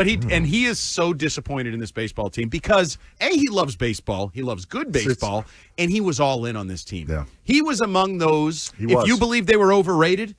But he is so disappointed in this baseball team because, A, he loves baseball. He loves good baseball, and he was all in on this team. Yeah. He was among those. If you believe they were overrated,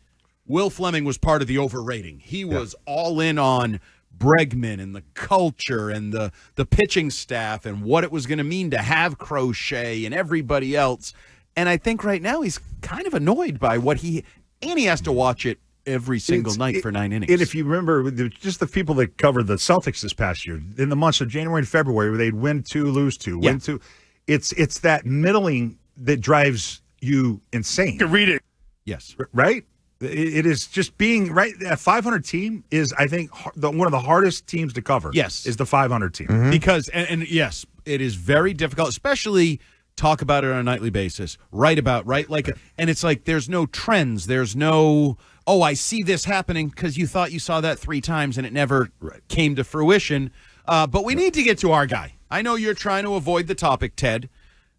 Will Fleming was part of the overrating. He was all in on Bregman and the culture and the pitching staff and what it was going to mean to have Crochet and everybody else. And I think right now he's kind of annoyed by what he has to watch it every single night for 9 innings. And if you remember, just the people that covered the Celtics this past year, in the months of January and February, where they'd win 2, lose 2, win 2, it's that middling that drives you insane. You can read it. Yes. Right? It is just being right. A 500 team is, I think, one of the hardest teams to cover. Yes. Is the 500 team. Mm-hmm. Because, and yes, it is very difficult, especially talk about it on a nightly basis, write about, right? Like, and it's like there's no trends. There's no, oh, I see this happening because you thought you saw that 3 times and it never came to fruition. But we need to get to our guy. I know you're trying to avoid the topic, Ted.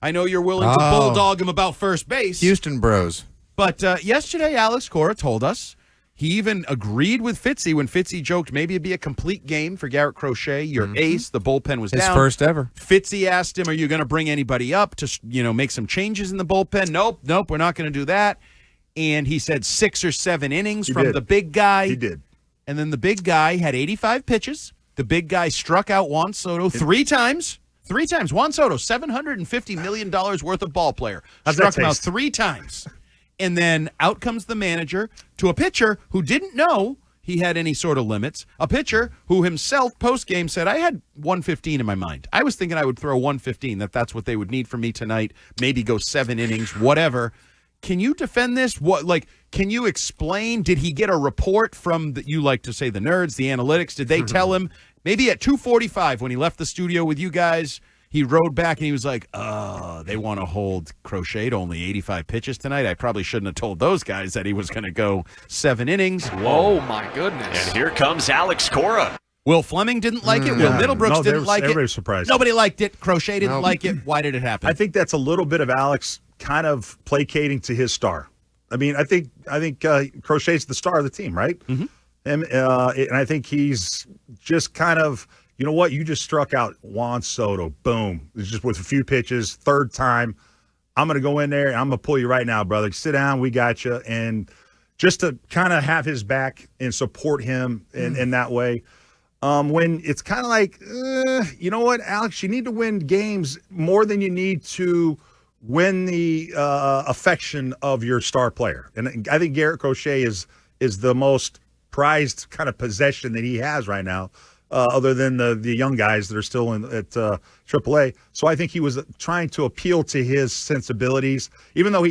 I know you're willing to bulldog him about first base. Houston Bros. But yesterday, Alex Cora told us he even agreed with Fitzy when Fitzy joked maybe it'd be a complete game for Garrett Crochet, your ace. The bullpen was His down. first ever. Fitzy asked him, are you going to bring anybody up to, make some changes in the bullpen? Nope, we're not going to do that. And he said 6 or 7 innings from the big guy. He did. And then the big guy had 85 pitches. The big guy struck out Juan Soto 3 times. 3 times. Juan Soto, $750 million worth of ball player. Struck him out 3 times. And then out comes the manager to a pitcher who didn't know he had any sort of limits. A pitcher who himself post-game said, I had 115 in my mind. I was thinking I would throw 115, that's what they would need from me tonight. Maybe go 7 innings, whatever. Can you defend this? Can you explain? Did he get a report from, you like to say the nerds, the analytics? Did they tell him? Maybe at 2:45 when he left the studio with you guys, he rode back and he was like, they want to hold Crochet to only 85 pitches tonight. I probably shouldn't have told those guys that he was going to go 7 innings. Whoa, my goodness. And here comes Alex Cora. Will Fleming didn't like it. Will Middlebrooks didn't like it. Everybody was surprised. Nobody liked it. Crochet didn't like it. Why did it happen? I think that's a little bit of Alex kind of placating to his star. I mean, I think Crochet's the star of the team, right? Mm-hmm. And I think he's just kind of, you know what? You just struck out Juan Soto. Boom. It's just with a few pitches, 3rd time. I'm going to go in there and I'm going to pull you right now, brother. Sit down. We got you. And just to kind of have his back and support him in that way. When it's kind of like, you know what, Alex, you need to win games more than you need to win the affection of your star player. And I think Garrett Crochet is the most prized kind of possession that he has right now, other than the young guys that are still at AAA. So I think he was trying to appeal to his sensibilities, even though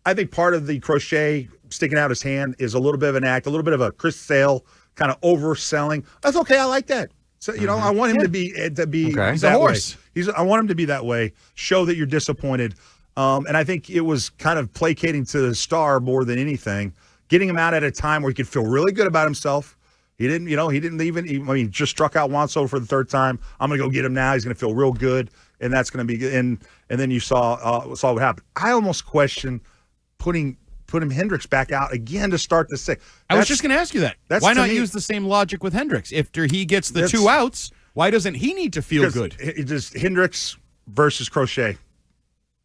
I think part of the Crochet sticking out his hand is a little bit of an act, a little bit of a Chris Sale kind of overselling. That's okay. I like that. So, I want him to be okay. He's that a horse. Way. I want him to be that way. Show that you're disappointed. And I think it was kind of placating to the star more than anything, getting him out at a time where he could feel really good about himself. He didn't even, just struck out Juan Soto for the 3rd time. I'm going to go get him now. He's going to feel real good. And that's going to be good. And then you saw what happened. I almost question putting Hendricks back out again to start the 6th. I was just going to ask you that. Why not use the same logic with Hendricks? After he gets the 2 outs, why doesn't he need to feel good? It's just Hendricks versus Crochet.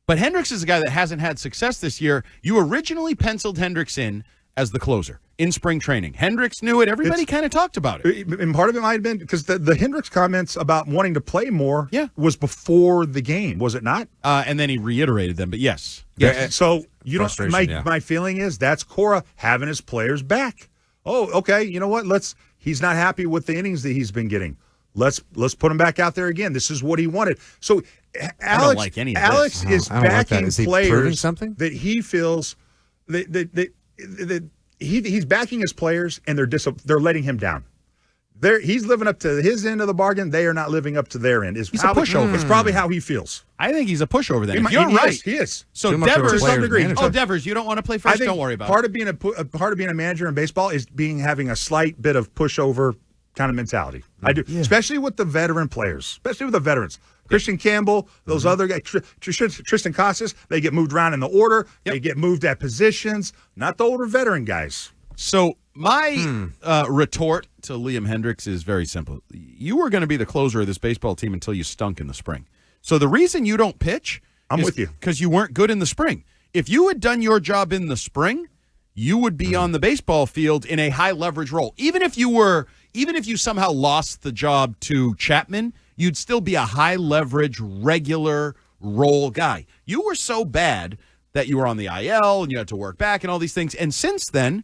But Hendricks is a guy that hasn't had success this year. You originally penciled Hendricks in as the closer in spring training. Hendricks knew it. Everybody kind of talked about it. And part of it might have been because the Hendricks comments about wanting to play more was before the game, was it not? And then he reiterated them, but yes. Yeah. So my feeling is that's Cora having his players back. Oh, okay. You know what? He's not happy with the innings that he's been getting. Let's put him back out there again. This is what he wanted. So Alex is backing players that he feels that he's backing his players, and they're letting him down. He's living up to his end of the bargain. They are not living up to their end. He's a pushover. It's probably how he feels. I think he's a pushover then. You're right. He is. So Devers, to some degree. Oh, Devers, you don't want to play first? Don't worry about it. Part of being a manager in baseball is having a slight bit of pushover kind of mentality. I do, especially with the veteran players, especially with the veterans. Christian Campbell, those other guys, Tristan Casas, they get moved around in the order. They get moved at positions. Not the older veteran guys. So my retort to Liam Hendriks is very simple. You were going to be the closer of this baseball team until you stunk in the spring. So the reason you don't pitch is with you because you weren't good in the spring. If you had done your job in the spring, you would be on the baseball field in a high leverage role. Even if you somehow lost the job to Chapman, you'd still be a high leverage regular role guy. You were so bad that you were on the IL and you had to work back and all these things. And since then,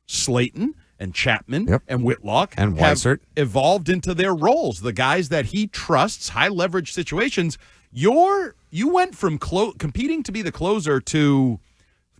Slayton and Chapman and Whitlock and have Weissert evolved into their roles. The guys that he trusts, high leverage situations. You went from competing to be the closer to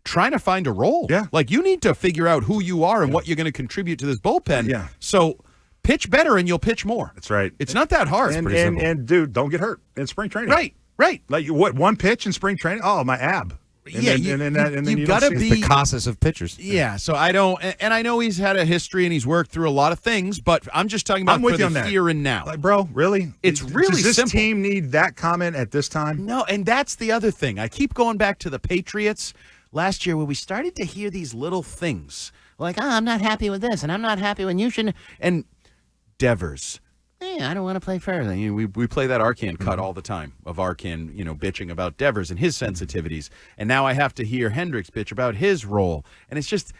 trying to find a role. Yeah. Like, you need to figure out who you are and what you're going to contribute to this bullpen. Yeah. So pitch better and you'll pitch more. That's right. It's not that hard. And dude, don't get hurt in spring training. Right. Like, what, one pitch in spring training? Oh, my ab. And then you got to be the Casas of pitchers. Yeah, so I don't, and I know he's had a history and he's worked through a lot of things, but I'm just talking about for the here and now. Like, bro, really? It's really Does this simple. team need that comment at this time? No, and that's the other thing. I keep going back to the Patriots last year where we started to hear these little things like, I'm not happy with this, and I'm not happy when you shouldn't. And Devers, I don't want to play further. We play that Arcan cut all the time of Arcan, bitching about Devers and his sensitivities. And now I have to hear Hendriks bitch about his role. And it's just,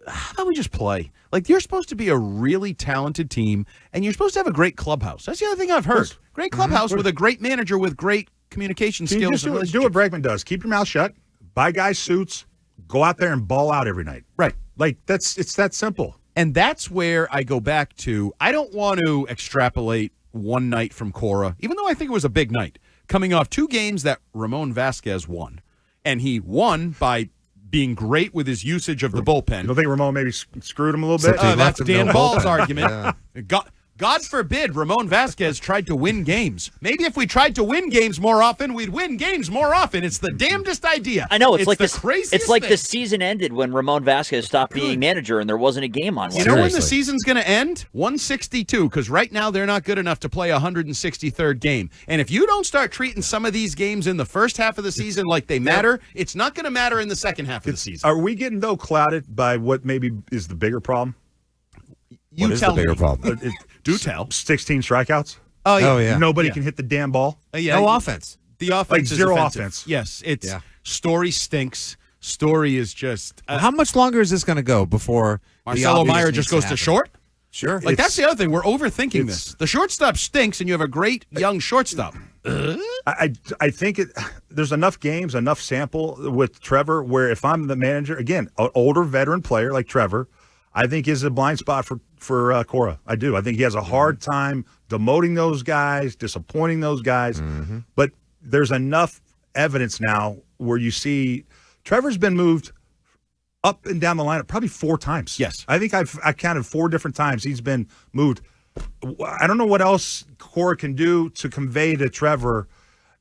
how about we just play? Like, you're supposed to be a really talented team, and you're supposed to have a great clubhouse. That's the other thing I've heard. Great clubhouse with a great manager with great communication skills. Do what Bregman does. Keep your mouth shut. Buy guys suits. Go out there and ball out every night. Right. Like, it's that simple. And that's where I go back to, I don't want to extrapolate one night from Cora, even though I think it was a big night, coming off 2 games that Ramon Vasquez won. And he won by being great with his usage of the bullpen. You don't think Ramon maybe screwed him a little bit? That's Dan Ball's argument. God forbid Ramon Vasquez tried to win games. Maybe if we tried to win games more often, we'd win games more often. It's the damnedest idea. I know. It's like the craziest It's like thing. the season ended when Ramon Vasquez stopped being manager and there wasn't a game on. You know when the season's going to end? 162, because right now they're not good enough to play a 163rd game. And if you don't start treating some of these games in the first half of the season like they matter, it's not going to matter in the second half of the season. Are we getting, though, clouded by what maybe is the bigger problem? What is the bigger problem? Do tell. 16 strikeouts. Oh, yeah. Nobody can hit the damn ball. No offense. The offense Like is zero offensive. offense. Yes, it's Story stinks. Story is just How much longer is this going to go before Marcelo Meyer just goes to short? Sure. Like, that's the other thing. We're overthinking this. The shortstop stinks, and you have a great young shortstop. I think there's enough games, enough sample with Trevor where if I'm the manager, again, an older veteran player like Trevor, I think is a blind spot for Cora. I do. I think he has a hard time demoting those guys, disappointing those guys. Mm-hmm. But there's enough evidence now where you see Trevor's been moved up and down the lineup probably 4 times. Yes. I think I counted 4 different times he's been moved. I don't know what else Cora can do to convey to Trevor,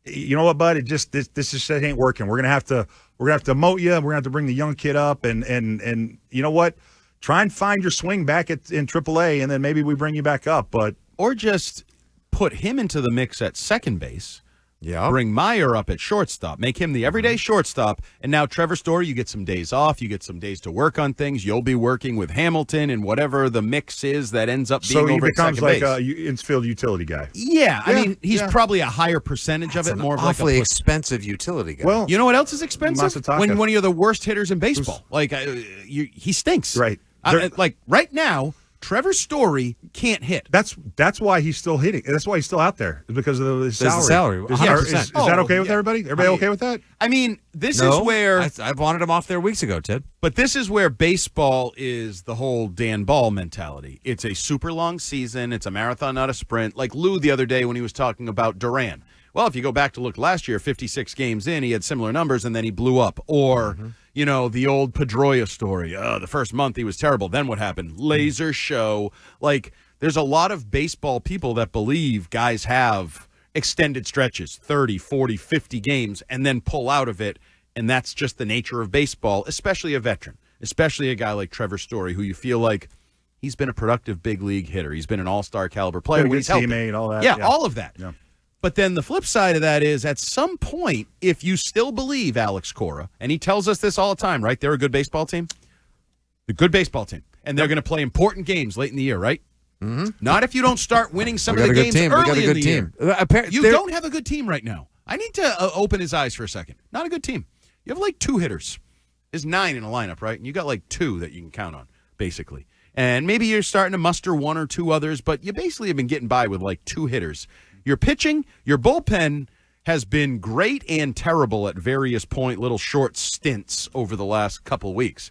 you know what, bud? It just this just ain't working. We're gonna have to demote you. We're gonna have to bring the young kid up, and you know what? Try and find your swing back in AAA, and then maybe we bring you back up. But or just put him into the mix at second base. Yeah. Bring Meyer up at shortstop. Make him the everyday shortstop. And now, Trevor Story, you get some days off. You get some days to work on things. You'll be working with Hamilton and whatever the mix is that ends up being so he over becomes at like second base. a infield utility guy. Yeah, I mean, he's probably a higher percentage of it, more of like awfully expensive utility guy. Well, you know what else is expensive? Masataka. When you're the worst hitters in baseball. Like, he stinks. Right. Like, right now, Trevor Story can't hit. That's why he's still hitting. That's why he's still out there, because of his salary. The Is salary. that okay with everybody? Everybody okay with that? I mean, this is where I've wanted him off there weeks ago, Ted. But this is where baseball is the whole Dan Ball mentality. It's a super long season. It's a marathon, not a sprint. Like Lou the other day when he was talking about Duran. Well, if you go back to look last year, 56 games in, he had similar numbers, and then he blew up. Or, you know, the old Pedroia story. The first month he was terrible. Then what happened? Laser show. Like, there's a lot of baseball people that believe guys have extended stretches, 30, 40, 50 games, and then pull out of it. And that's just the nature of baseball, especially a veteran, especially a guy like Trevor Story, who you feel like he's been a productive big league hitter. He's been an all-star caliber player. Been a good teammate, all that. Yeah, all of that. Yeah. But then the flip side of that is, at some point, if you still believe Alex Cora, and he tells us this all the time, right? They're a good baseball team. A good baseball team. And they're going to play important games late in the year, right? Mm-hmm. Not if you don't start winning some of the games early in the year. You don't have a good team right now. I need to open his eyes for a second. Not a good team. You have like 2 hitters. There's 9 in a lineup, right? And you got like 2 that you can count on, basically. And maybe you're starting to muster 1 or 2 others, but you basically have been getting by with like 2 hitters. Your pitching, your bullpen has been great and terrible at various little short stints over the last couple weeks.